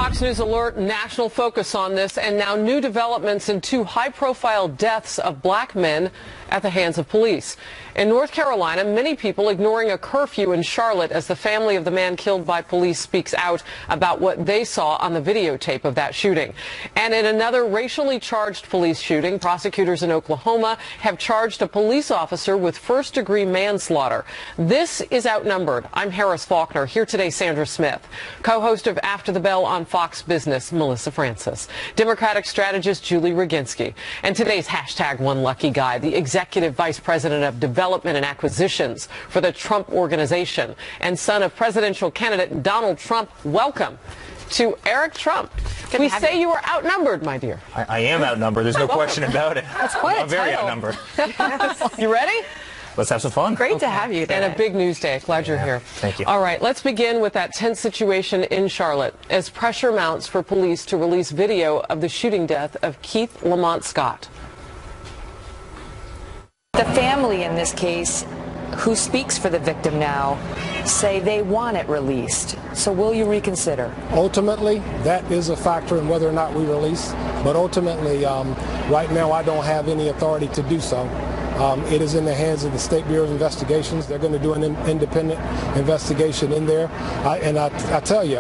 Fox News Alert, national focus on this, and now new developments in two high-profile deaths of black men at the hands of police. In North Carolina, many people ignoring a curfew in Charlotte as the family of the man killed by police speaks out about what they saw on the videotape of that shooting. And in another racially charged police shooting, prosecutors in Oklahoma have charged a police officer with first-degree manslaughter. This is Outnumbered. I'm Harris Faulkner. Here today, Sandra Smith. Co-host of After the Bell on Fox Business, Melissa Francis. Democratic strategist Julie Roginski. And today's hashtag One Lucky Guy, the Executive Vice President of Development and Acquisitions for the Trump Organization and son of presidential candidate Donald Trump. Welcome to Eric Trump. We say you are outnumbered, my dear. I am outnumbered. There's no question about it. That's quite I'm very outnumbered. You ready? Let's have some fun. Great to have you today. And a big news day. Glad you're here. Thank you. All right, let's begin with that tense situation in Charlotte as pressure mounts for police to release video of the shooting death of Keith Lamont Scott. The family in this case, who speaks for the victim now, say they want it released. So will you reconsider? Ultimately, that is a factor in whether or not we release. But ultimately, right now, I don't have any authority to do so. It is in the hands of the State Bureau of Investigations. They're going to do an independent investigation in there. I tell you,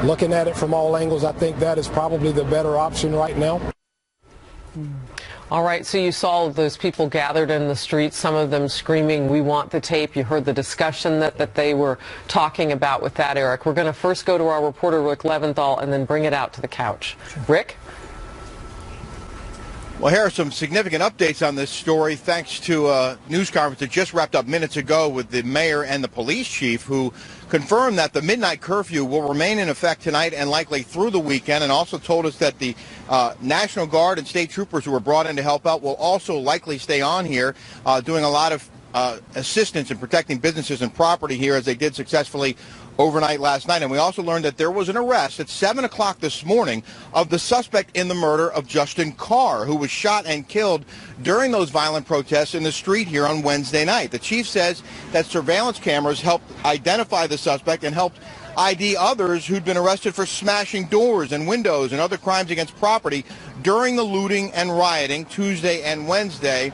looking at it from all angles, I think that is probably the better option right now. All right, so you saw those people gathered in the streets, some of them screaming, "We want the tape." You heard the discussion that they were talking about with that, Eric. We're going to first go to our reporter, Rick Leventhal, and then bring it out to the couch. Rick? Well, here are some significant updates on this story thanks to a news conference that just wrapped up minutes ago with the mayor and the police chief, who confirmed that the midnight curfew will remain in effect tonight and likely through the weekend, and also told us that the National Guard and state troopers who were brought in to help out will also likely stay on here doing a lot of assistance in protecting businesses and property here, as they did successfully overnight last night. And we also learned that there was an arrest at 7 o'clock this morning of the suspect in the murder of Justin Carr, who was shot and killed during those violent protests in the street here on Wednesday night. The chief says that surveillance cameras helped identify the suspect and helped ID others who'd been arrested for smashing doors and windows and other crimes against property during the looting and rioting Tuesday and Wednesday.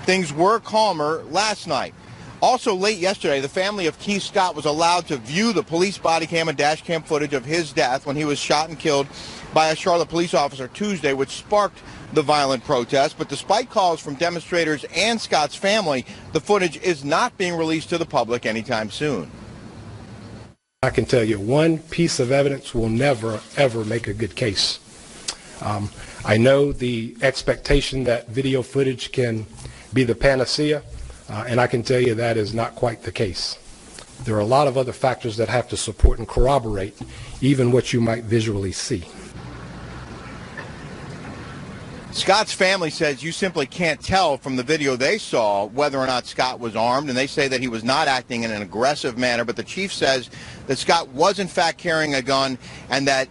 Things were calmer last night. Also late yesterday, the family of Keith Scott was allowed to view the police body cam and dash cam footage of his death when he was shot and killed by a Charlotte police officer Tuesday, which sparked the violent protest. But despite calls from demonstrators and Scott's family, the footage is not being released to the public anytime soon. I can tell you, one piece of evidence will never, ever make a good case. I know the expectation that video footage can be the panacea. And I can tell you that is not quite the case. There are a lot of other factors that have to support and corroborate even what you might visually see. Scott's family says you simply can't tell from the video they saw whether or not Scott was armed, and they say that he was not acting in an aggressive manner. But the chief says that Scott was in fact carrying a gun and that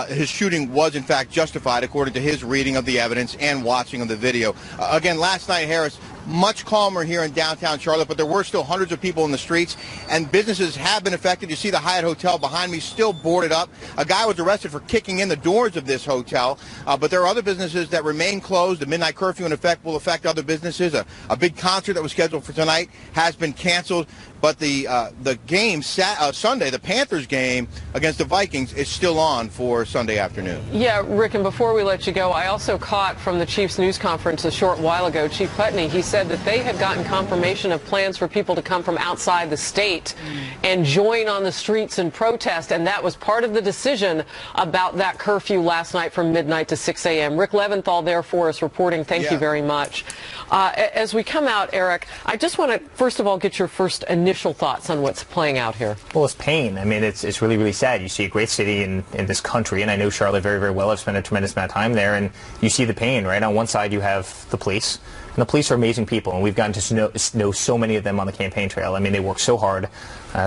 his shooting was in fact justified according to his reading of the evidence and watching of the video. Again, last night, Harris, much calmer here in downtown Charlotte, but there were still hundreds of people in the streets, and businesses have been affected. You see the Hyatt Hotel behind me still boarded up. A guy was arrested for kicking in the doors of this hotel, but there are other businesses that remain closed. The midnight curfew, in effect, will affect other businesses. A big concert that was scheduled for tonight has been canceled, but the game, Sunday, the Panthers game against the Vikings, is still on for Sunday afternoon. Yeah, Rick, and before we let you go, I also caught from the Chief's news conference a short while ago, Chief Putney, he said that they had gotten confirmation of plans for people to come from outside the state and join on the streets and protest, and that was part of the decision about that curfew last night from midnight to 6 a.m. Rick Leventhal there for us reporting. Thank you very much. As we come out, Eric, I just want to, first of all, get your first initial thoughts on what's playing out here. Well, it's pain. I mean, it's really, really sad. You see a great city in this country, and I know Charlotte very, very well. I've spent a tremendous amount of time there, and you see the pain, right? On one side, you have the police. And the police are amazing people, and we've gotten to know so many of them on the campaign trail. I mean, they work so hard.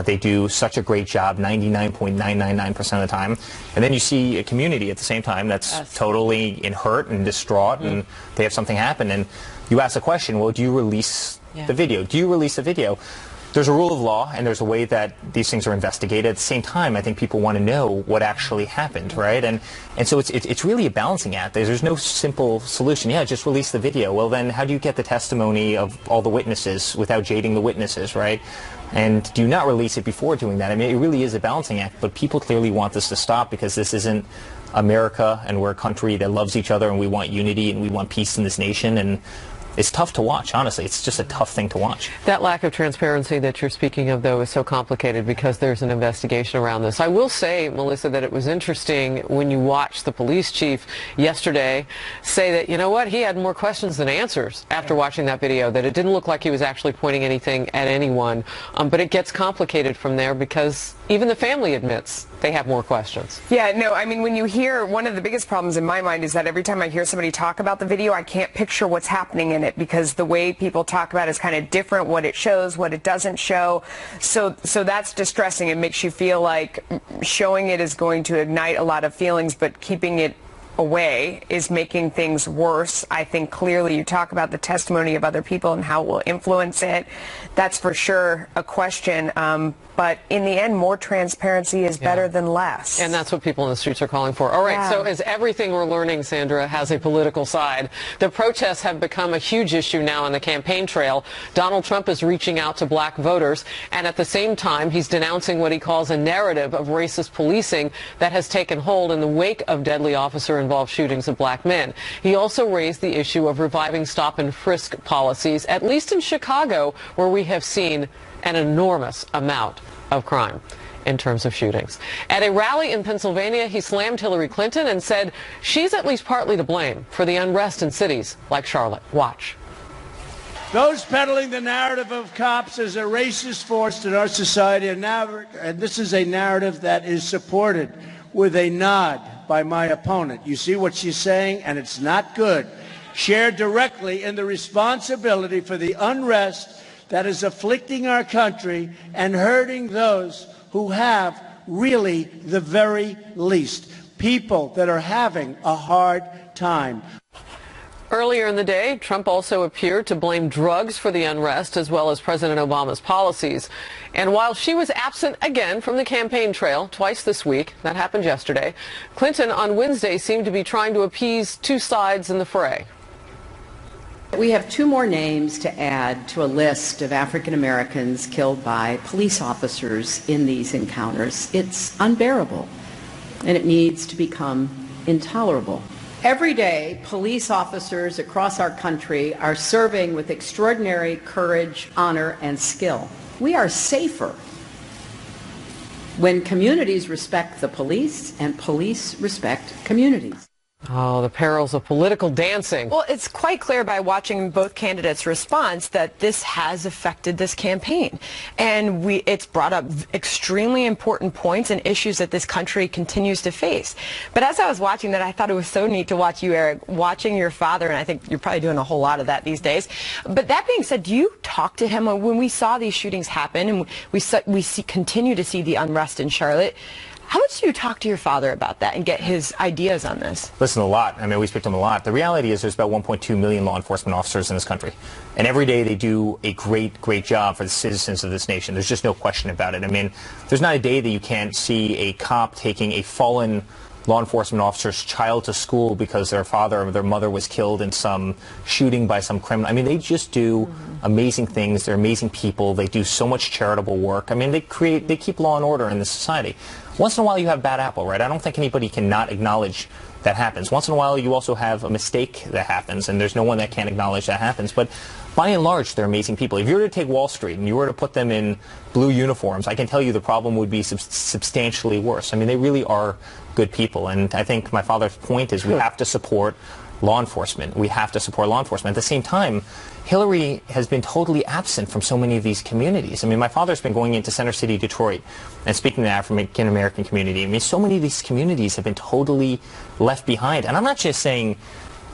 They do such a great job 99.999% of the time. And then you see a community at the same time that's totally in hurt and distraught, and they have something happen. And you ask the question, well, do you release the video? Do you release the video? there's a rule of law and there's a way that these things are investigated. At the same time, I think people want to know what actually happened, right? And so it's really a balancing act. There's no simple solution. Yeah, just release the video. Well, then how do you get the testimony of all the witnesses without jading the witnesses, right? And do not release it before doing that. I mean, it really is a balancing act, but people clearly want this to stop because this isn't America, and we're a country that loves each other, and we want unity and we want peace in this nation. And it's tough to watch, honestly. It's just a tough thing to watch. That lack of transparency that you're speaking of, though, is so complicated because there's an investigation around this. I will say, Melissa, that it was interesting when you watched the police chief yesterday say that, you know what, he had more questions than answers after watching that video, that it didn't look like he was actually pointing anything at anyone. But it gets complicated from there because even the family admits they have more questions. Yeah, no, I mean, when you hear, one of the biggest problems in my mind is that every time I hear somebody talk about the video, I can't picture what's happening in it because the way people talk about it is kind of different, what it shows, what it doesn't show. So that's distressing. It makes you feel like showing it is going to ignite a lot of feelings, but keeping it away is making things worse. I think clearly you talk about the testimony of other people and how it will influence it. That's for sure a question. But in the end, more transparency is better than less. And that's what people in the streets are calling for. All right, so as everything we're learning, Sandra, has a political side. The protests have become a huge issue now on the campaign trail. Donald Trump is reaching out to black voters, and at the same time, he's denouncing what he calls a narrative of racist policing that has taken hold in the wake of deadly officer-involved shootings of black men. He also raised the issue of reviving stop and frisk policies, at least in Chicago, where we have seen an enormous amount of crime in terms of shootings. At a rally in Pennsylvania, he slammed Hillary Clinton and said she's at least partly to blame for the unrest in cities like Charlotte. Watch. Those peddling the narrative of cops as a racist force in our society, and this is a narrative that is supported with a nod by my opponent. You see what she's saying, and it's not good. Shared directly in the responsibility for the unrest that is afflicting our country and hurting those who have really the very least, people that are having a hard time. Earlier in the day, Trump also appeared to blame drugs for the unrest as well as President Obama's policies. And while she was absent again from the campaign trail twice this week, that happened yesterday, Clinton on Wednesday seemed to be trying to appease two sides in the fray. We have two more names to add to a list of African Americans killed by police officers in these encounters. It's unbearable, and it needs to become intolerable. Every day, police officers across our country are serving with extraordinary courage, honor, and skill. We are safer when communities respect the police and police respect communities. Oh, the perils of political dancing. Well, it's quite clear by watching both candidates' response that this has affected this campaign. And it's brought up extremely important points and issues that this country continues to face. But as I was watching that, I thought it was so neat to watch you, Eric, watching your father, and I think you're probably doing a whole lot of that these days. But that being said, do you talk to him when we saw these shootings happen and we continue to see the unrest in Charlotte? How much do you talk to your father about that and get his ideas on this? Listen, a lot. I mean, we speak to him a lot. The reality is there's about 1.2 million law enforcement officers in this country. And every day they do a great, great job for the citizens of this nation. There's just no question about it. I mean, there's not a day that you can't see a cop taking a fallen law enforcement officer's child to school because their father or their mother was killed in some shooting by some criminal. I mean, they just do amazing things. They're amazing people. They do so much charitable work. I mean, they keep law and order in this society. Once in a while you have bad apple, right? I don't think anybody cannot acknowledge that happens. Once in a while you also have a mistake that happens, and there's no one that can't acknowledge that happens. But by and large, they're amazing people. If you were to take Wall Street and you were to put them in blue uniforms, I can tell you the problem would be substantially worse. I mean, they really are good people. And I think my father's point is we have to support law enforcement. We have to support law enforcement. At the same time, Hillary has been totally absent from so many of these communities. I mean, my father's been going into Center City, Detroit, and speaking to the African American community. I mean, so many of these communities have been totally left behind. And I'm not just saying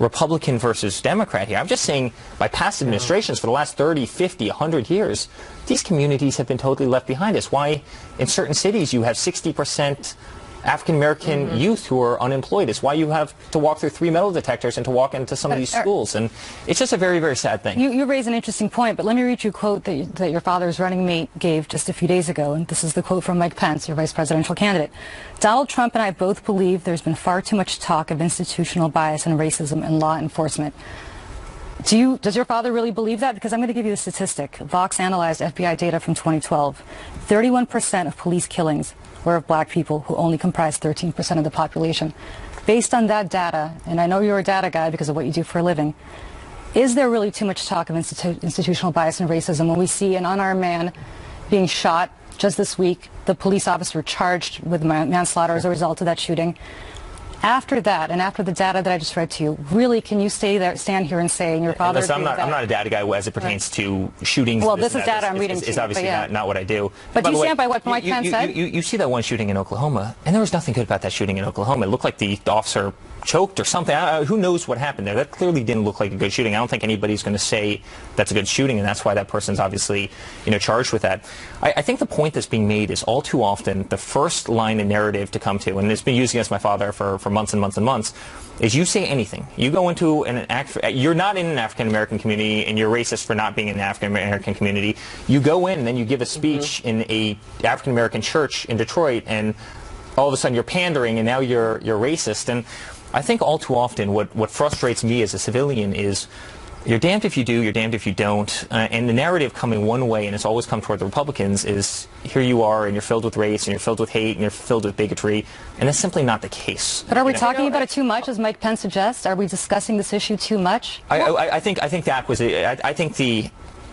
Republican versus Democrat here. I'm just saying by past administrations for the last 30, 50, 100 years, these communities have been totally left behind. It's why in certain cities you have 60% African-American youth who are unemployed. It's why you have to walk through 3 metal detectors and to walk into some of these schools. And it's just a very, very sad thing. You raise an interesting point, but let me read you a quote that your father's running mate gave just a few days ago. And this is the quote from Mike Pence, your vice presidential candidate. Donald Trump and I both believe there's been far too much talk of institutional bias and racism in law enforcement. Does your father really believe that? Because I'm going to give you a statistic. Vox analyzed FBI data from 2012. 31% of police killings were of black people, who only comprise 13% of the population. Based on that data, and I know you're a data guy because of what you do for a living, is there really too much talk of institutional bias and racism when we see an unarmed man being shot just this week, the police officer charged with manslaughter as a result of that shooting? After that, and after the data that I just read to you, really, can you stand here and say, your father... Listen, I'm not a data guy as it pertains to shootings. Well, this is data I'm reading to you. It's obviously not what I do. But do you stand by what Mike Pence said? You see that one shooting in Oklahoma, and there was nothing good about that shooting in Oklahoma. It looked like the officer choked or something. Who knows what happened there? That clearly didn't look like a good shooting. I don't think anybody's going to say that's a good shooting, and that's why that person's obviously, charged with that. I think the point that's being made is all too often the first line of narrative to come to, and it's been used against my father for months and months and months, is you say anything. You go into you're not in an African-American community, and you're racist for not being in the African-American community. You go in, and then you give a speech in a African-American church in Detroit, and all of a sudden you're pandering, and now you're racist. And I think all too often what frustrates me as a civilian is you're damned if you do, you're damned if you don't. And the narrative coming one way, and it's always come toward the Republicans, is here you are, and you're filled with race, and you're filled with hate, and you're filled with bigotry. And that's simply not the case. But are we talking about it too much, as Mike Pence suggests? Are we discussing this issue too much? I think the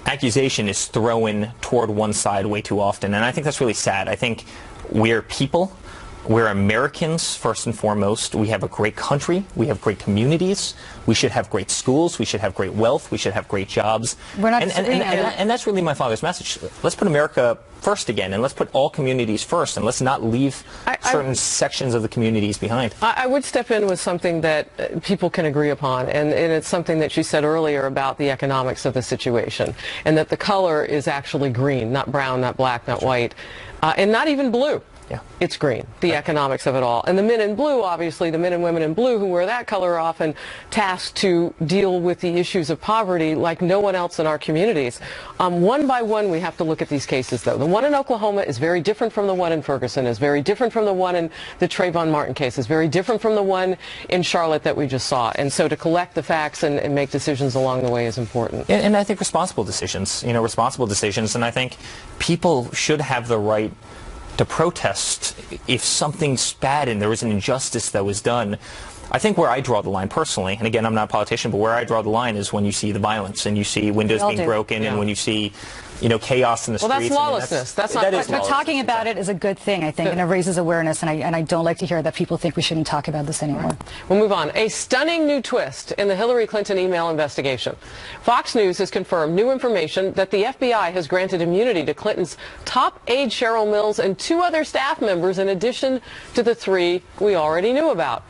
accusation is thrown toward one side way too often, and I think that's really sad. I think we're people. We're Americans, first and foremost. We have a great country. We have great communities. We should have great schools. We should have great wealth. We should have great jobs. We're not and that's really my father's message. Let's put America first again, and let's put all communities first, and let's not leave certain sections of the communities behind. I would step in with something that people can agree upon, and it's something that you said earlier about the economics of the situation, and that the color is actually green, not brown, not black, not white, and not even blue. Yeah. It's green, the economics of it all. And the men in blue, obviously, the men and women in blue who wear that color are often tasked to deal with the issues of poverty like no one else in our communities. One by one, we have to look at these cases, though. The one in Oklahoma is very different from the one in Ferguson, is very different from the one in the Trayvon Martin case, is very different from the one in Charlotte that we just saw. And so to collect the facts and make decisions along the way is important. And I think responsible decisions, and I think people should have the right to protest if something's bad and there was an injustice that was done. I think where I draw the line personally, and again, I'm not a politician, but where I draw the line is when you see the violence and you see windows being broken and when you see, chaos in the streets. Well, that's lawlessness. That's not. But talking about it is a good thing, I think, and it raises awareness, and I don't like to hear that people think we shouldn't talk about this anymore. We'll move on. A stunning new twist in the Hillary Clinton email investigation. Fox News has confirmed new information that the FBI has granted immunity to Clinton's top aide Cheryl Mills and 2 other staff members in addition to the 3 we already knew about.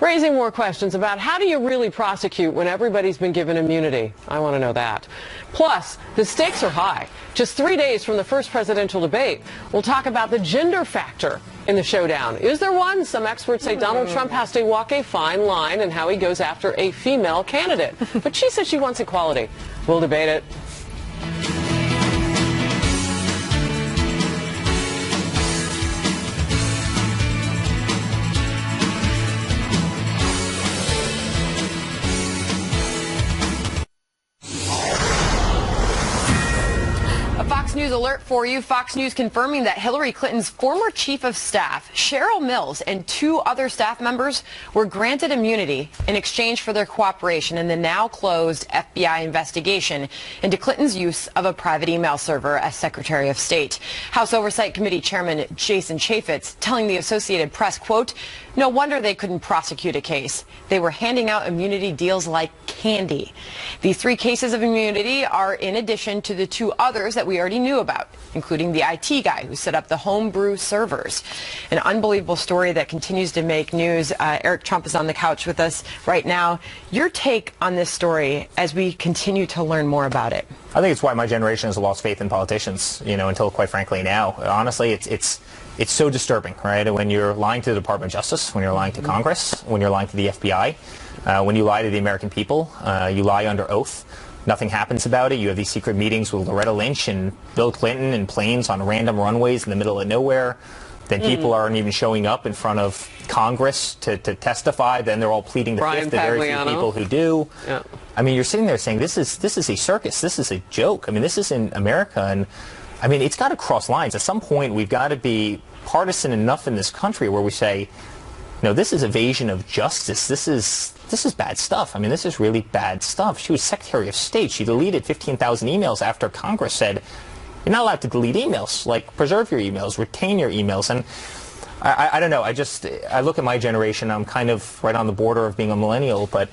Raising more questions about how do you really prosecute when everybody's been given immunity? I want to know that. Plus, the stakes are high. Just 3 days from the first presidential debate, we'll talk about the gender factor in the showdown. Is there one? Some experts say Donald Trump has to walk a fine line in how he goes after a female candidate. But she says she wants equality. We'll debate it. News alert for you. Fox News confirming that Hillary Clinton's former chief of staff, Cheryl Mills, and 2 other staff members were granted immunity in exchange for their cooperation in the now closed FBI investigation into Clinton's use of a private email server as Secretary of State. House Oversight Committee Chairman Jason Chaffetz telling the Associated Press, quote, "No wonder they couldn't prosecute a case. They were handing out immunity deals like candy." The 3 cases of immunity are in addition to the 2 others that we already knew about. about, including the IT guy who set up the homebrew servers. An unbelievable story that continues to make news. Eric Trump is on the couch with us right now. Your take on this story as we continue to learn more about it? I think it's why my generation has lost faith in politicians, until quite frankly now. Honestly, it's so disturbing, right? When you're lying to the Department of Justice, when you're lying to Congress, when you're lying to the FBI, when you lie to the American people, you lie under oath. Nothing happens about it. You have these secret meetings with Loretta Lynch and Bill Clinton in planes on random runways in the middle of nowhere. Then people aren't even showing up in front of Congress to testify. Then they're all pleading the fifth, the very few people who do. Yeah. I mean, you're sitting there saying, this is a circus. This is a joke. I mean, this is in America. And I mean, it's got to cross lines. At some point, we've got to be partisan enough in this country where we say, no, this is evasion of justice. This is bad stuff. I mean, this is really bad stuff. She was Secretary of State. She deleted 15,000 emails after Congress said, you're not allowed to delete emails. Like, preserve your emails, retain your emails. And I don't know. I look at my generation. I'm kind of right on the border of being a millennial, but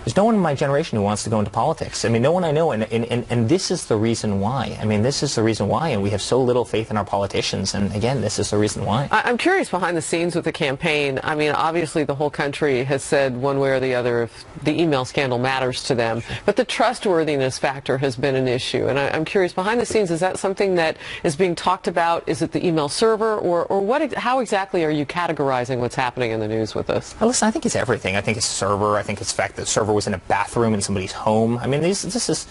there's no one in my generation who wants to go into politics. I mean, no one I know, and this is the reason why. I mean, this is the reason why, and we have so little faith in our politicians, and again, this is the reason why. I'm curious behind the scenes with the campaign. I mean, obviously the whole country has said one way or the other if the email scandal matters to them, but the trustworthiness factor has been an issue, and I'm curious, behind the scenes, is that something that is being talked about? Is it the email server, or what? How exactly are you categorizing what's happening in the news with this? Well, listen, I think it's everything. I think it's server. I think it's the fact that the server was in a bathroom in somebody's home. I mean, this is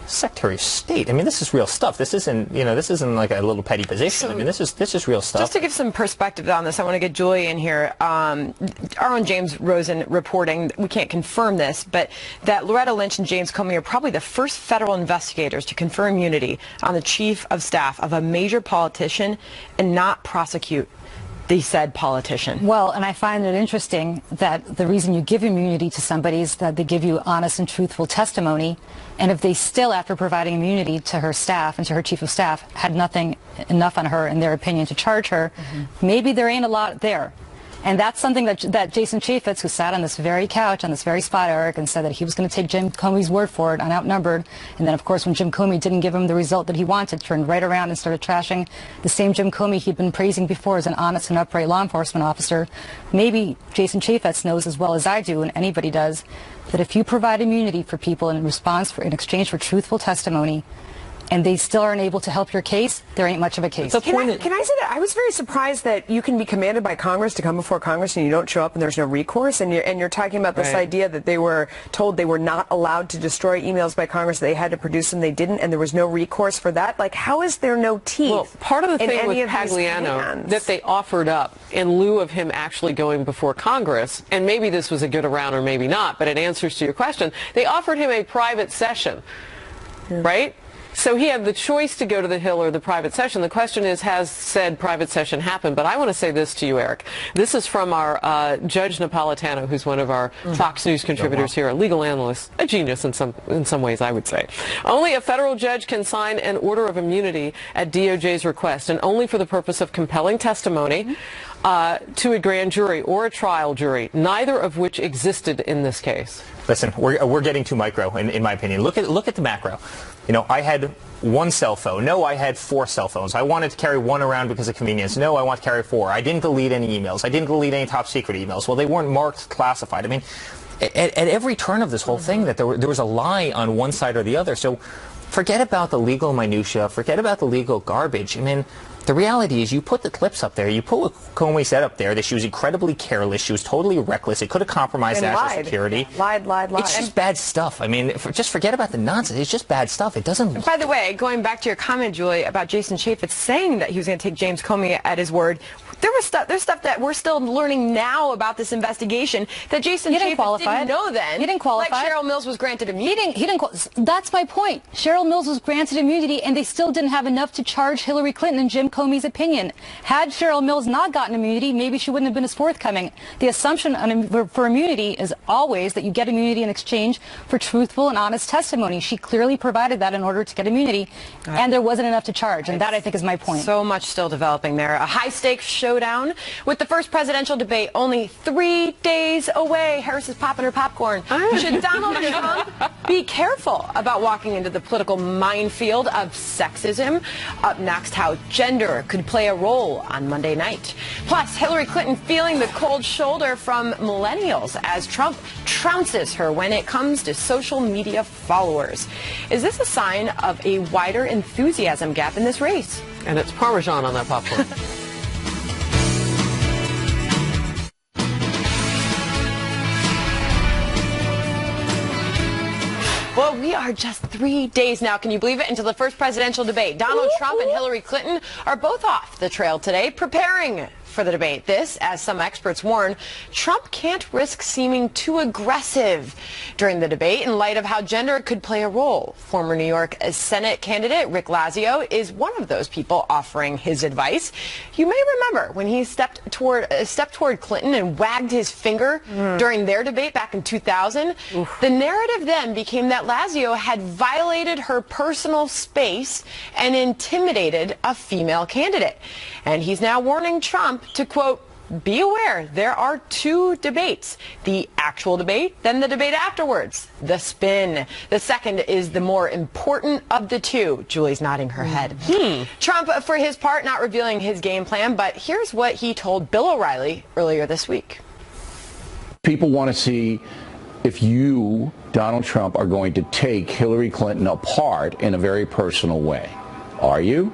Secretary of State. I mean, this is real stuff. This isn't, this isn't like a little petty position. I mean, this is real stuff. Just to give some perspective on this, I want to get Julie in here. Our own James Rosen reporting, we can't confirm this, but that Loretta Lynch and James Comey are probably the first federal investigators to confer immunity on the chief of staff of a major politician and not prosecute the said politician. Well, and I find it interesting that the reason you give immunity to somebody is that they give you honest and truthful testimony, and if they still, after providing immunity to her staff and to her chief of staff, had nothing enough on her, in their opinion, to charge her, maybe there ain't a lot there. And that's something that Jason Chaffetz, who sat on this very couch, on this very spot, Eric, and said that he was going to take Jim Comey's word for it on Outnumbered. And then, of course, when Jim Comey didn't give him the result that he wanted, turned right around and started trashing the same Jim Comey he'd been praising before as an honest and upright law enforcement officer. Maybe Jason Chaffetz knows as well as I do, and anybody does, that if you provide immunity for people in exchange for truthful testimony, and they still aren't able to help your case, there ain't much of a case. Can I say that? I was very surprised that you can be commanded by Congress to come before Congress and you don't show up and there's no recourse, and you're talking about this idea that they were told they were not allowed to destroy emails by Congress, they had to produce them, they didn't, and there was no recourse for that. Like, how is there no teeth? Well, part of the thing with Pagliano that they offered up in lieu of him actually going before Congress, and maybe this was a good around or maybe not, but it answers to your question, they offered him a private session, right? So he had the choice to go to the Hill or the private session. The question is, has said private session happened? But I want to say this to you, Eric. This is from our Judge Napolitano, who's one of our Fox News contributors here, a legal analyst, a genius in some ways, I would say. Only a federal judge can sign an order of immunity at DOJ's request, and only for the purpose of compelling testimony to a grand jury or a trial jury, neither of which existed in this case. Listen, we're getting too micro, in my opinion. Look at the macro. I had one cell phone. No, I had 4 cell phones. I wanted to carry one around because of convenience. No, I want to carry 4. I didn't delete any emails. I didn't delete any top secret emails. Well, they weren't marked classified. I mean, at every turn of this whole thing, that there was a lie on one side or the other. So forget about the legal minutia. Forget about the legal garbage. I mean, the reality is, you put the clips up there. You put what Comey said up there, that she was incredibly careless. She was totally reckless. It could have compromised national security. Lied. It's just bad stuff. I mean, just forget about the nonsense. It's just bad stuff. It doesn't. By the way, going back to your comment, Julie, about Jason Chaffetz saying that he was going to take James Comey at his word, there's stuff that we're still learning now about this investigation that Jason Chaffetz didn't know then. He didn't qualify. Like Cheryl Mills was granted immunity. He didn't. That's my point. Cheryl Mills was granted immunity, and they still didn't have enough to charge Hillary Clinton and Jim Comey's opinion. Had Cheryl Mills not gotten immunity, maybe she wouldn't have been as forthcoming. The assumption for immunity is always that you get immunity in exchange for truthful and honest testimony. She clearly provided that in order to get immunity, and there wasn't enough to charge, and that, I think, is my point. So much still developing there. A high-stakes show. showdown. With the first presidential debate only 3 days away, Harris is popping her popcorn. Should Donald Trump be careful about walking into the political minefield of sexism? Up next, how gender could play a role on Monday night. Plus, Hillary Clinton feeling the cold shoulder from millennials as Trump trounces her when it comes to social media followers. Is this a sign of a wider enthusiasm gap in this race? And it's Parmesan on that popcorn. Well, we are just 3 days now, can you believe it, until the first presidential debate. Donald Trump and Hillary Clinton are both off the trail today, preparing for the debate. This, as some experts warn, Trump can't risk seeming too aggressive during the debate in light of how gender could play a role. Former New York Senate candidate Rick Lazio is one of those people offering his advice. You may remember when he stepped toward Clinton and wagged his finger during their debate back in 2000. The narrative then became that Lazio had violated her personal space and intimidated a female candidate. And he's now warning Trump to, quote, be aware, there are two debates. The actual debate, then the debate afterwards. The spin. The second is the more important of the two. Julie's nodding her head. Trump, for his part, not revealing his game plan, but here's what he told Bill O'Reilly earlier this week. People want to see if you, Donald Trump, are going to take Hillary Clinton apart in a very personal way. Are you?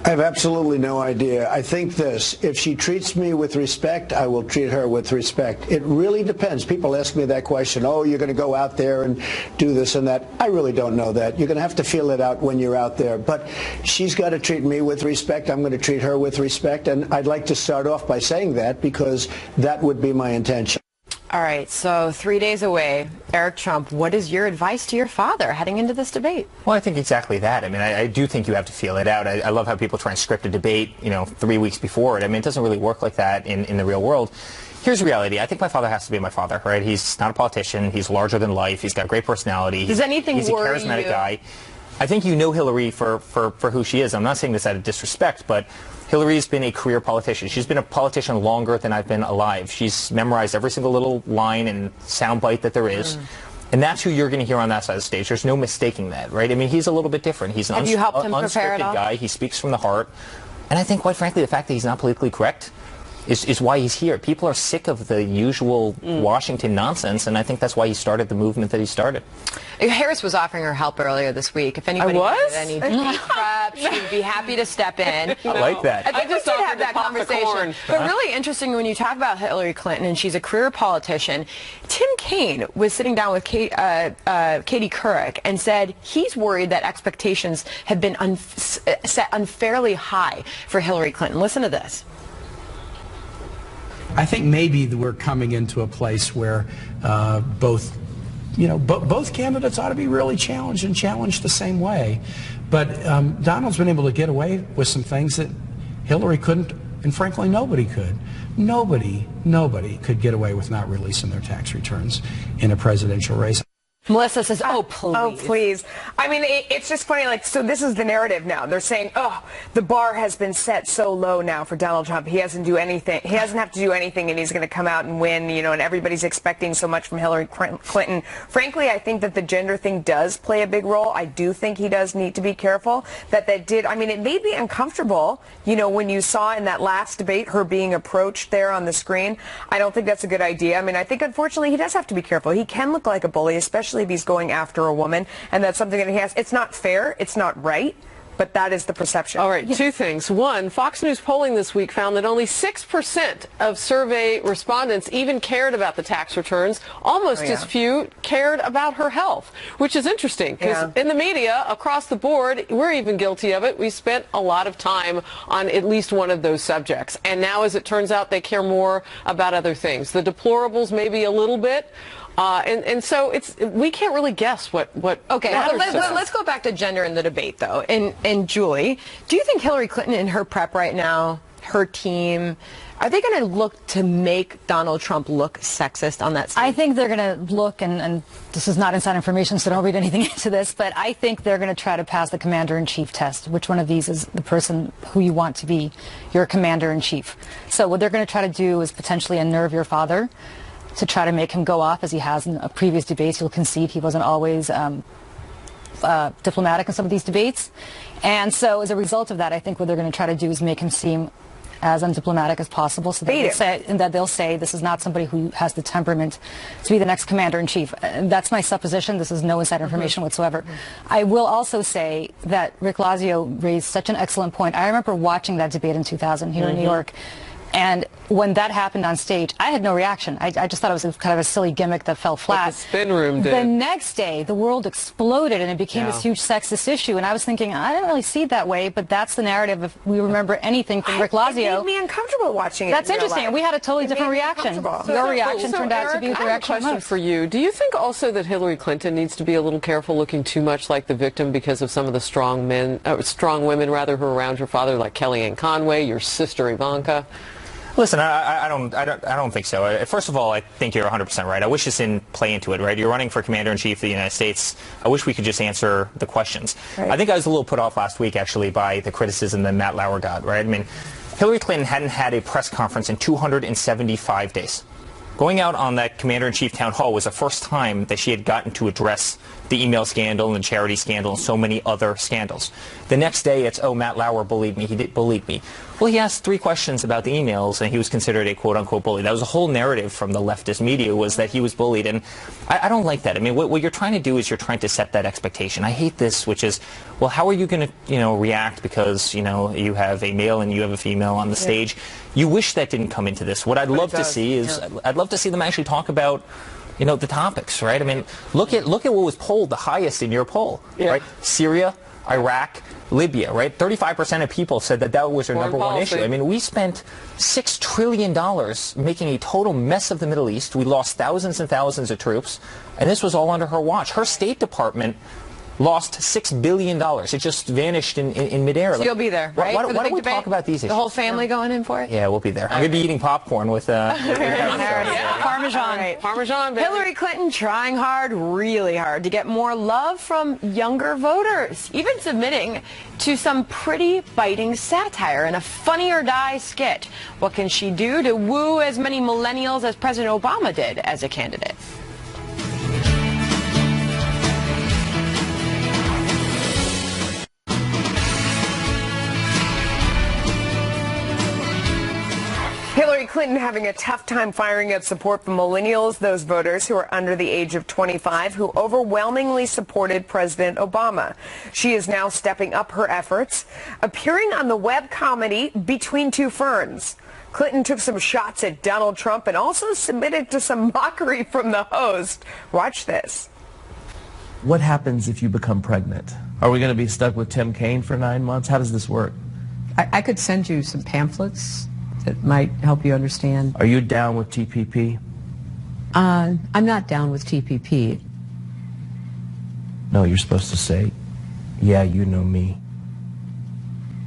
I have absolutely no idea. I think this, if she treats me with respect, I will treat her with respect. It really depends. People ask me that question, oh, you're going to go out there and do this and that. I really don't know that. You're going to have to feel it out when you're out there. But she's got to treat me with respect. I'm going to treat her with respect. And I'd like to start off by saying that because that would be my intention. All right, so 3 days away, Eric Trump, what is your advice to your father heading into this debate? Well, I think exactly that. I mean, I do think you have to feel it out. I love how people try and script a debate, 3 weeks before it. I mean, it doesn't really work like that in the real world. Here's the reality. I think my father has to be my father, right? He's not a politician. He's larger than life. He's got a great personality. Does anything He's a worry charismatic you? guy. I think you know Hillary for who she is. I'm not saying this out of disrespect, but Hillary's been a career politician. She's been a politician longer than I've been alive. She's memorized every single little line and soundbite that there is. And that's who you're going to hear on that side of the stage. There's no mistaking that, right? I mean, he's a little bit different. He's an Have you helped him prepare unscripted at all? guy. He speaks from the heart. And I think, quite frankly, the fact that he's not politically correct is why he's here. People are sick of the usual Washington nonsense, and I think that's why he started the movement that he started. Harris was offering her help earlier this week. If anybody needed any debate prep, she'd be happy to step in. I like that. I think we did have that conversation. But really interesting when you talk about Hillary Clinton, and she's a career politician. Tim Kaine was sitting down with Katie Couric and said he's worried that expectations have been set unfairly high for Hillary Clinton. Listen to this. I think maybe we're coming into a place where both candidates ought to be really challenged and challenged the same way. But Donald's been able to get away with some things that Hillary couldn't, and frankly, nobody could. Nobody could get away with not releasing their tax returns in a presidential race. Melissa says, oh, please. Oh, please. I mean, it's just funny, so this is the narrative now. They're saying, oh, the bar has been set so low now for Donald Trump. He doesn't have to do anything, and he's going to come out and win, and everybody's expecting so much from Hillary Clinton. Frankly, I think that the gender thing does play a big role. I do think he does need to be careful. I mean, it made me uncomfortable, when you saw in that last debate her being approached there on the screen. I don't think that's a good idea. I mean, I think, unfortunately, he does have to be careful. He can look like a bully, especially if he's going after a woman, and that's something that he has. It's not fair, it's not right, but that is the perception. All right, two things. One, Fox News polling this week found that only 6% of survey respondents even cared about the tax returns. Almost as few cared about her health, which is interesting because in the media, across the board, we're even guilty of it. We spent a lot of time on at least one of those subjects. And now, as it turns out, they care more about other things. The deplorables maybe a little bit. And so we can't really guess what Okay, let's go back to gender in the debate, though. And Julie, do you think Hillary Clinton in her prep right now, her team, are they going to look to make Donald Trump look sexist on that stage? I think they're going to look, and this is not inside information, so don't read anything into this, but I think they're going to try to pass the commander-in-chief test. Which one of these is the person who you want to be your commander-in-chief? So what they're going to try to do is potentially unnerve your father to try to make him go off, as he has in previous debates. You'll concede he wasn't always diplomatic in some of these debates. And so as a result of that, I think what they're going to try to do is make him seem as undiplomatic as possible, so that they'll say this is not somebody who has the temperament to be the next commander-in-chief. That's my supposition. This is no inside information whatsoever. I will also say that Rick Lazio raised such an excellent point. I remember watching that debate in 2000 here in New York. And when that happened on stage, I had no reaction. I just thought it was kind of a silly gimmick that fell flat. But the spin room did. The next day, the world exploded, and it became this huge sexist issue. And I was thinking, I didn't really see it that way, but that's the narrative if we remember anything from Rick Lazio. It made me uncomfortable watching it. That's interesting. We had a totally different reaction. Your reaction turned out to be the reaction. I have a question for you. Do you think also that Hillary Clinton needs to be a little careful looking too much like the victim because of some of the strong women who are around her father, like Kellyanne Conway, your sister Ivanka? Listen, I don't think so. First of all, I think you're 100% right. I wish this didn't play into it, right? You're running for commander-in-chief of the United States. I wish we could just answer the questions. Right. I think I was a little put off last week, actually, by the criticism that Matt Lauer got, right? I mean, Hillary Clinton hadn't had a press conference in 275 days. Going out on that commander-in-chief town hall was the first time that she had gotten to address the email scandal and the charity scandal and so many other scandals. The next day, it's, oh, Matt Lauer bullied me. He did bully me. Well, he asked 3 questions about the emails, and he was considered a quote-unquote bully. That was a whole narrative from the leftist media, was that he was bullied, and I don't like that. I mean, what you're trying to do is you're trying to set that expectation. I hate this, which is, well, how are you going to, react because, you have a male and you have a female on the stage? You wish that didn't come into this. What I'd love to see is, I'd love to see them actually talk about, the topics, right? I mean, look at what was polled the highest in your poll, right? Syria, Iraq, Libya, right? 35% of people said that was their number one issue. I mean, we spent $6 trillion making a total mess of the Middle East. We lost thousands and thousands of troops, and this was all under her watch. Her State Department lost $6 billion. It just vanished in midair. So you'll be there, right? Why don't we talk about these issues? The whole family going in for it? Yeah, we'll be there. I'm going to be eating popcorn with Parmesan. Right. Parmesan, baby. Hillary Clinton trying hard, really hard, to get more love from younger voters, even submitting to some pretty biting satire in a Funny or Die skit. What can she do to woo as many millennials as President Obama did as a candidate? Hillary Clinton having a tough time firing out support from millennials, those voters who are under the age of 25, who overwhelmingly supported President Obama. She is now stepping up her efforts, appearing on the web comedy Between Two Ferns. Clinton took some shots at Donald Trump and also submitted to some mockery from the host. Watch this. What happens if you become pregnant? Are we going to be stuck with Tim Kaine for 9 months? How does this work? I could send you some pamphlets that might help you understand. Are you down with TPP? I'm not down with TPP. No, you're supposed to say, yeah, you know me.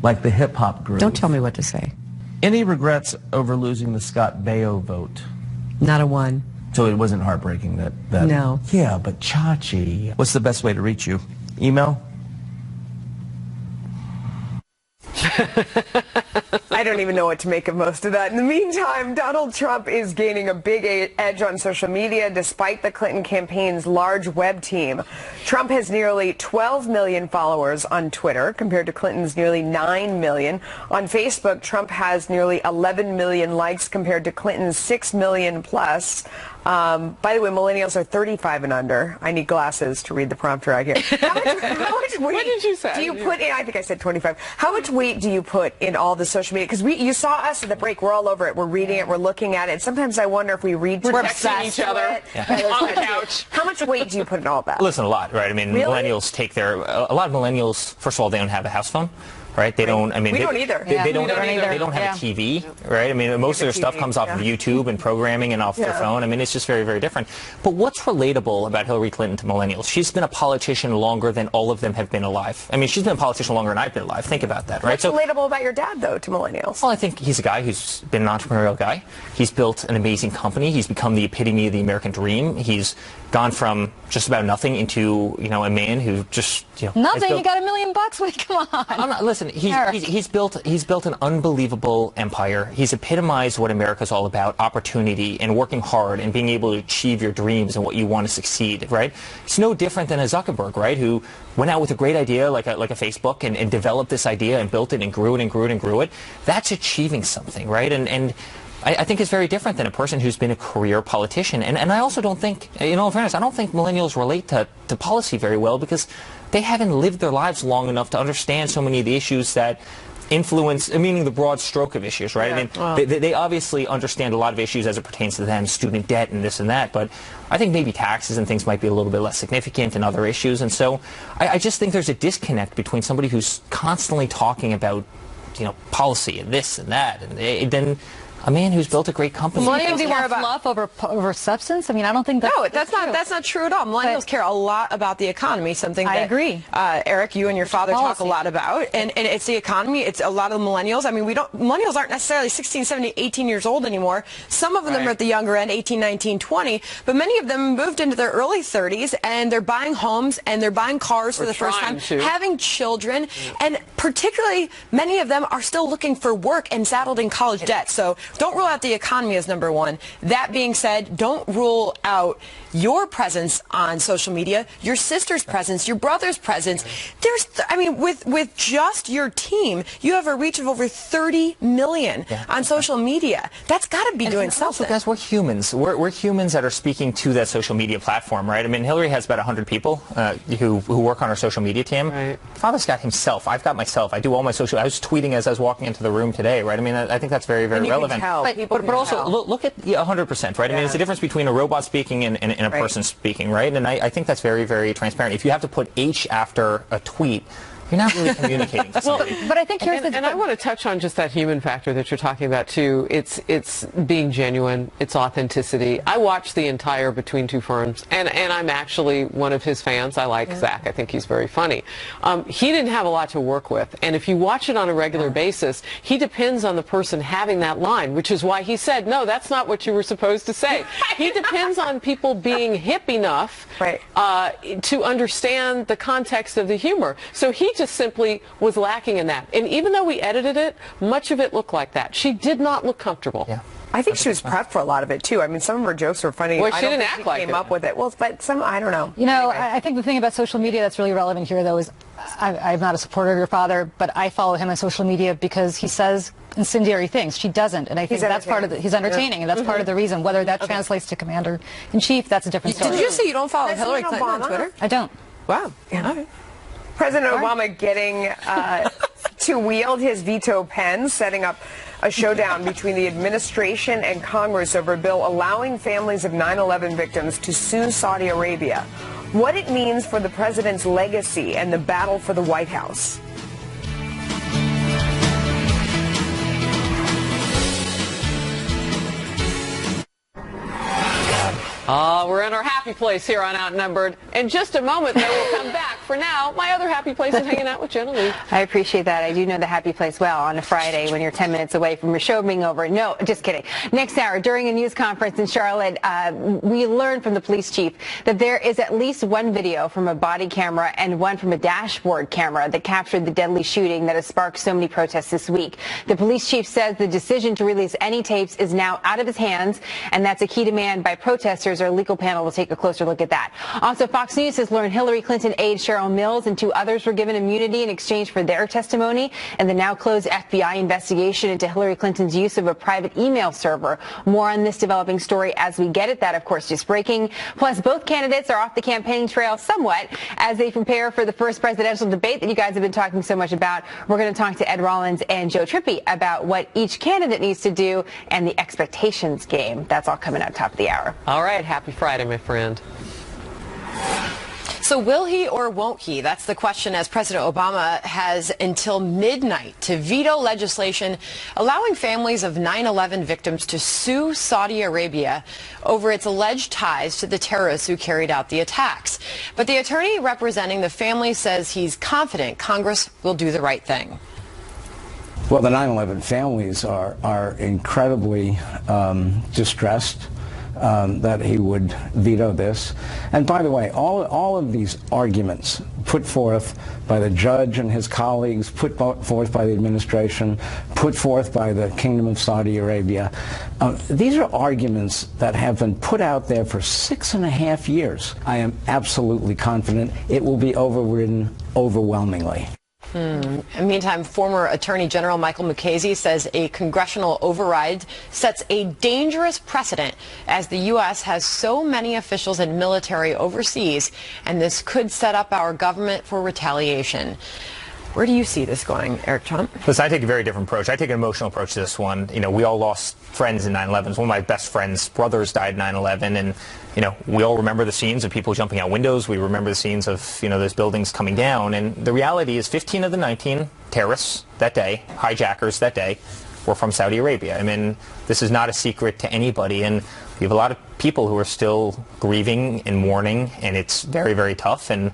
Like the hip-hop group. Don't tell me what to say. Any regrets over losing the Scott Baio vote? Not a one. So it wasn't heartbreaking that... No. Yeah, but Chachi. What's the best way to reach you? Email? I don't even know what to make of most of that. In the meantime, Donald Trump is gaining a big edge on social media despite the Clinton campaign's large web team. Trump has nearly 12 million followers on Twitter compared to Clinton's nearly 9 million. On Facebook, Trump has nearly 11 million likes compared to Clinton's 6 million plus. By the way, millennials are 35 and under. I need glasses to read the prompter out here. How much weight what did you say? Do you put in? I think I said 25. How much weight do you put in all the social media? Because you saw us at the break. We're all over it. We're reading it. We're looking at it. Sometimes I wonder if we read too much. We're texting each other on the couch. How much weight do you put in all that? Listen, a lot, right? I mean, really? Millennials take a lot of millennials, first of all, they don't have a house phone. right? They don't. I mean, we don't either. They don't have a TV, right? I mean, most of their stuff comes off of YouTube and programming and off their phone. I mean, it's just very, very different. But what's relatable about Hillary Clinton to millennials? She's been a politician longer than all of them have been alive. I mean, she's been a politician longer than I've been alive. Think about that, right? What's relatable about your dad, though, to millennials? Well, I think he's a guy who's been an entrepreneurial guy. He's built an amazing company. He's become the epitome of the American dream. He's gone from just about nothing into, you know, a man who just, you know, nothing. You got $1 million bucks. Wait, come on. Listen, he's built an unbelievable empire. He's epitomized what America's all about: opportunity and working hard and being able to achieve your dreams and what you want to succeed. Right? It's no different than a Zuckerberg, right? Who went out with a great idea like a Facebook and developed this idea and built it and grew it and grew it and grew it. That's achieving something, right? And I think it's very different than a person who's been a career politician. And I also don't think, in all fairness, I don't think millennials relate to policy very well because they haven't lived their lives long enough to understand so many of the issues that influence, meaning the broad stroke of issues, right? I mean, they obviously understand a lot of issues as it pertains to them, student debt and this and that, but I think maybe taxes and things might be a little bit less significant and other issues. And so I just think there's a disconnect between somebody who's constantly talking about, you know, policy and this and that, and then a man who's built a great company. Millennials care about fluff over substance. I mean, I don't think that's not true at all. Millennials care a lot about the economy. Something that, I agree. Eric, you and your father talk a lot about, and it's the economy. It's a lot of millennials. I mean, millennials aren't necessarily 16, 17, 18 years old anymore. Some of them are at the younger end, 18, 19, 20, but many of them moved into their early 30s, and they're buying homes and they're buying cars for the first time, having children, and particularly many of them are still looking for work and saddled in college debt. So don't rule out the economy as number one. That being said, don't rule out your presence on social media, your sister's presence, your brother's presence. I mean, with just your team, you have a reach of over 30 million on social media. That's got to be doing something. Also, guys, we're humans. We're humans that are speaking to that social media platform, right? I mean, Hillary has about 100 people who work on her social media team. Right. Father's got himself. I've got myself. I do all my social. I was tweeting as I was walking into the room today, right? I mean, I think that's very, very relevant. But also, look at 100%, right? I mean, it's the difference between a robot speaking and a person speaking, right? And I think that's very, very transparent. If you have to put H after a tweet, you're not really communicating to somebody. But I think here's and I want to touch on just that human factor that you're talking about too. It's being genuine. It's authenticity. I watched the entire Between Two Ferns, and I'm actually one of his fans. I like Zach. I think he's very funny. He didn't have a lot to work with, and if you watch it on a regular basis, he depends on the person having that line, which is why he said, no, that's not what you were supposed to say. He depends on people being hip enough to understand the context of the humor. So he just simply was lacking in that. And even though we edited it, much of it looked like that. She did not look comfortable. Yeah. I think she was prepped for a lot of it, too. I mean, some of her jokes were funny. Well, she didn't act act like came it. up with it. Well, but some, I don't know. You know, I think the thing about social media that's really relevant here, though, is I'm not a supporter of your father, but I follow him on social media because he says incendiary things. She doesn't, and I think that's part of he's entertaining, and that's part of the reason. Whether that translates to commander-in-chief, that's a different story. Did you say you don't follow Hillary Clinton on Twitter? I don't. Wow. Yeah. President Obama getting to wield his veto pen, setting up a showdown between the administration and Congress over a bill allowing families of 9/11 victims to sue Saudi Arabia. What it means for the president's legacy and the battle for the White House. We're in our happy place here on Outnumbered. In just a moment, though, we'll come back. For now, my other happy place is hanging out with Jenna Lee. I appreciate that. I do know the happy place well on a Friday when you're 10 minutes away from your show being over. No, just kidding. Next hour, during a news conference in Charlotte, we learned from the police chief that there is at least one video from a body camera and one from a dashboard camera that captured the deadly shooting that has sparked so many protests this week. The police chief says the decision to release any tapes is now out of his hands, and that's a key demand by protesters. Our legal panel will take a closer look at that. Also, Fox News has learned Hillary Clinton aide Cheryl Mills and two others were given immunity in exchange for their testimony in the now closed FBI investigation into Hillary Clinton's use of a private email server. More on this developing story as we get it. That, of course, just breaking. Plus, both candidates are off the campaign trail somewhat as they prepare for the first presidential debate that you guys have been talking so much about. We're going to talk to Ed Rollins and Joe Trippi about what each candidate needs to do and the expectations game. That's all coming up top of the hour. All right. Happy Friday, my friend. So will he or won't he? That's the question, as President Obama has until midnight to veto legislation allowing families of 9/11 victims to sue Saudi Arabia over its alleged ties to the terrorists who carried out the attacks. But the attorney representing the family says he's confident Congress will do the right thing. Well, the 9/11 families are incredibly distressed that he would veto this. And by the way, all of these arguments put forth by the judge and his colleagues, put forth by the administration, put forth by the Kingdom of Saudi Arabia, these are arguments that have been put out there for 6.5 years. I am absolutely confident it will be overridden overwhelmingly. In the meantime, former Attorney General Michael Mukasey says a congressional override sets a dangerous precedent as the U.S. has so many officials and military overseas, and this could set up our government for retaliation. Where do you see this going, Eric Trump? Listen, I take a very different approach. I take an emotional approach to this one. You know, we all lost friends in 9/11. One of my best friends' brothers died in 9/11, and you know, we all remember the scenes of people jumping out windows. We remember the scenes of, you know, those buildings coming down. And the reality is 15 of the 19 terrorists that day, hijackers that day, were from Saudi Arabia. I mean, this is not a secret to anybody. And we have a lot of people who are still grieving and mourning, and it's very, very tough. And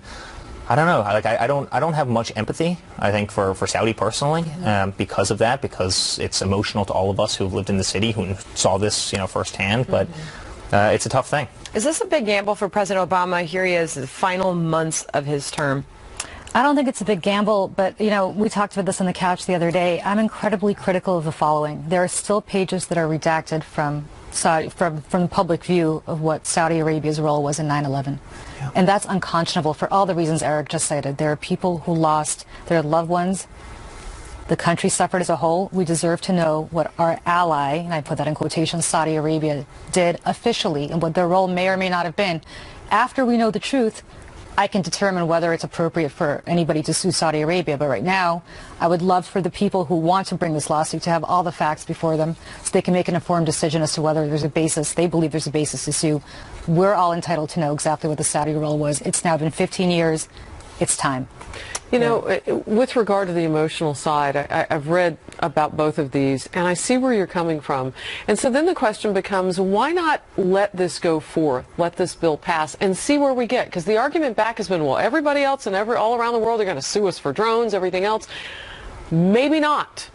I don't know, like I don't have much empathy, I think, for Saudi personally, because of that, because it's emotional to all of us who've lived in the city, who saw this, you know, firsthand. But it's a tough thing. Is this a big gamble for President Obama? Here he is, the final months of his term. I don't think it's a big gamble, but, you know, we talked about this on the couch the other day. I'm incredibly critical of the following. There are still pages that are redacted from the public view of what Saudi Arabia's role was in 9/11. Yeah. And that's unconscionable for all the reasons Eric just cited. There are people who lost their loved ones. The country suffered as a whole. We deserve to know what our ally, and I put that in quotation, Saudi Arabia, did officially and what their role may or may not have been. After we know the truth, I can determine whether it's appropriate for anybody to sue Saudi Arabia. But right now, I would love for the people who want to bring this lawsuit to have all the facts before them so they can make an informed decision as to whether there's a basis, they believe there's a basis to sue. We're all entitled to know exactly what the Saudi role was. It's now been 15 years. It's time. You know, with regard to the emotional side, I've read about both of these, and I see where you're coming from. And so then the question becomes, why not let this go forth, let this bill pass, and see where we get? Because the argument back has been, well, everybody else and all around the world are going to sue us for drones, everything else. Maybe not.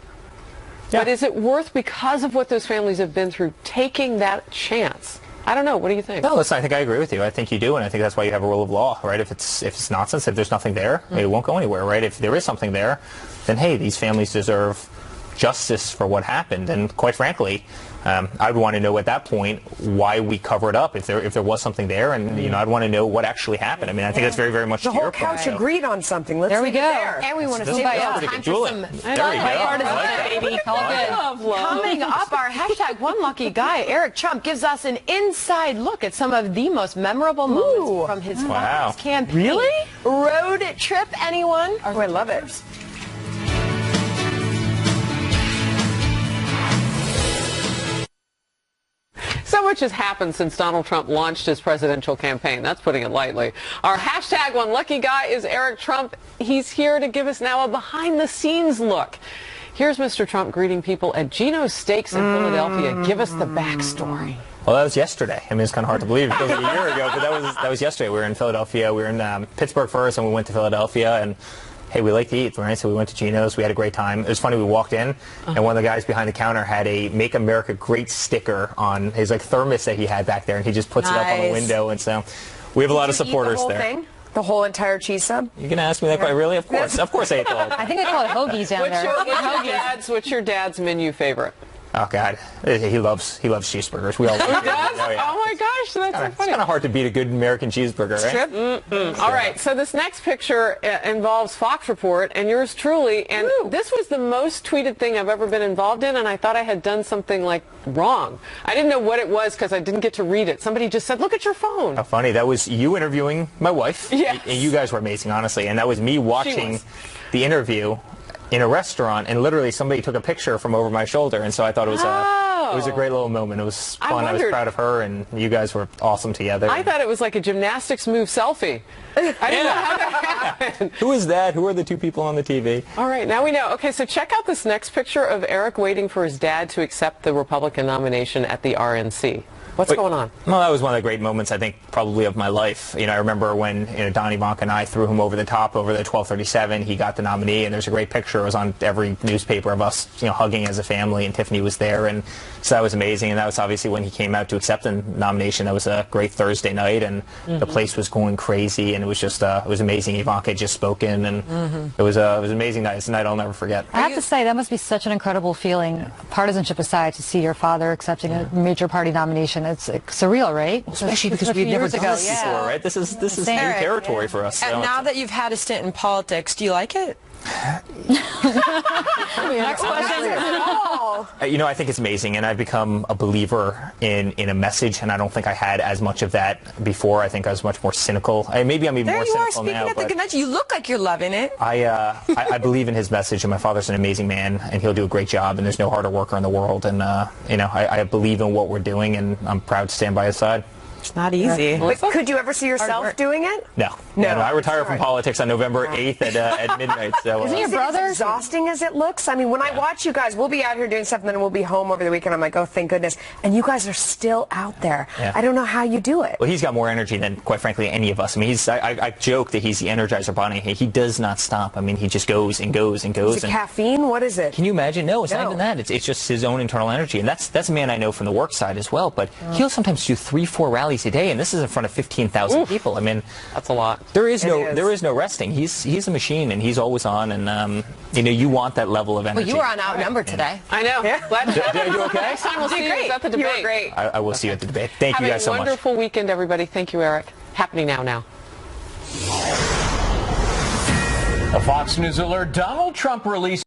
Yeah. But is it worth, because of what those families have been through, taking that chance? I don't know. What do you think? No, listen, I think I agree with you. I think you do, and I think that's why you have a rule of law, right? If it's nonsense, if there's nothing there, it won't go anywhere, right? If there is something there, then hey, these families deserve justice for what happened. And quite frankly, I'd want to know at that point why we cover it up if there was something there, and you know, I'd want to know what actually happened. I mean, I think that's very, very much the to your whole couch point. agreed on something. Let's there we go. there. And we want to stay by time for some. There we go. Baby. Coming up, our hashtag One Lucky Guy, Eric Trump, gives us an inside look at some of the most memorable moments from his father's campaign. Really? Road trip, anyone? Oh, I love it. So much has happened since Donald Trump launched his presidential campaign. That's putting it lightly. Our hashtag One Lucky Guy is Eric Trump. He's here to give us now a behind-the-scenes look. Here's Mr. Trump greeting people at Geno's Steaks in Philadelphia. Give us the backstory. Well, that was yesterday. I mean, it's kind of hard to believe. It feels like a year ago, but that was yesterday. We were in Philadelphia. We were in Pittsburgh first, and we went to Philadelphia, and hey, we like to eat, right? So we went to Geno's. We had a great time. It was funny. We walked in, and one of the guys behind the counter had a "Make America Great" sticker on his thermos that he had back there, and he just puts it up on the window. And so we have a lot of supporters there. Thing? The whole entire cheese sub? You can ask me that. Really? Of course. Of course I ate the whole thing. I think they call it hoagies down there. What's your dad's menu favorite? Oh God, he loves cheeseburgers. We all love does? Oh, yeah. Oh my gosh, that's so funny. It's kind of hard to beat a good American cheeseburger, right? All right, so this next picture involves Fox Report and yours truly, and this was the most tweeted thing I've ever been involved in, and I thought I had done something wrong. I didn't know what it was because I didn't get to read it. Somebody just said, "Look at your phone." How funny! That was you interviewing my wife. Yes. And you guys were amazing, honestly, and that was me watching the interview in a restaurant, and literally somebody took a picture from over my shoulder, and so I thought it was It was a great little moment. It was fun. I was wondered- proud of her, and you guys were awesome together. I thought it was like a gymnastics move selfie. I didn't know how that happened. Who is that? Who are the two people on the TV? All right, now we know. Okay, so check out this next picture of Eric waiting for his dad to accept the Republican nomination at the RNC. What's going on? Well, that was one of the great moments, I think, probably of my life. You know, I remember when Don, Ivanka, and I threw him over the top over the 1237. He got the nominee, and there's a great picture. It was on every newspaper of us, hugging as a family, and Tiffany was there, and so that was amazing. And that was obviously when he came out to accept the nomination. That was a great Thursday night, and the place was going crazy, and it was just it was amazing. Ivanka had just spoken, and it was an amazing night. It's a night I'll never forget. I have to say, that must be such an incredible feeling, partisanship aside, to see your father accepting a major party nomination. It's surreal, right? Especially because we've never done this before, right? This is new territory for us. And now that you've had a stint in politics, do you like it? Next question. I think it's amazing, and I've become a believer in a message, and I don't think I had as much of that before. I think I was much more cynical. Maybe I'm even more cynical now. There you are, speaking at the convention. You look like you're loving it. I believe in his message, and my father's an amazing man, and he'll do a great job, and there's no harder worker in the world, and I believe in what we're doing, and I'm proud to stand by his side. It's not easy. But could you ever see yourself doing it? No. I retire from politics on November 8th at midnight. So, Isn't your brother as exhausting as it looks? I mean, when I watch you guys, we'll be out here doing stuff, and then we'll be home over the weekend. I'm like, oh, thank goodness. And you guys are still out there. Yeah. I don't know how you do it. Well, he's got more energy than, quite frankly, any of us. I mean, I joke that he's the Energizer Bunny. He does not stop. I mean, he just goes and goes and goes. Is it caffeine? What is it? Can you imagine? No, it's not even that. It's just his own internal energy. And that's a man I know from the work side as well. But he'll sometimes do 3-4 rallies a day, and this is in front of 15,000 people. I mean, that's a lot. There is no resting. He's a machine, and he's always on. And you want that level of energy. Well, you were on Outnumbered today. I know. Yeah. Did I do okay? Next time we'll see you at the debate. You were great. I will see you at the debate. Thank you guys so much. Have a wonderful weekend, everybody. Thank you, Eric. Happening now. A Fox News alert: Donald Trump released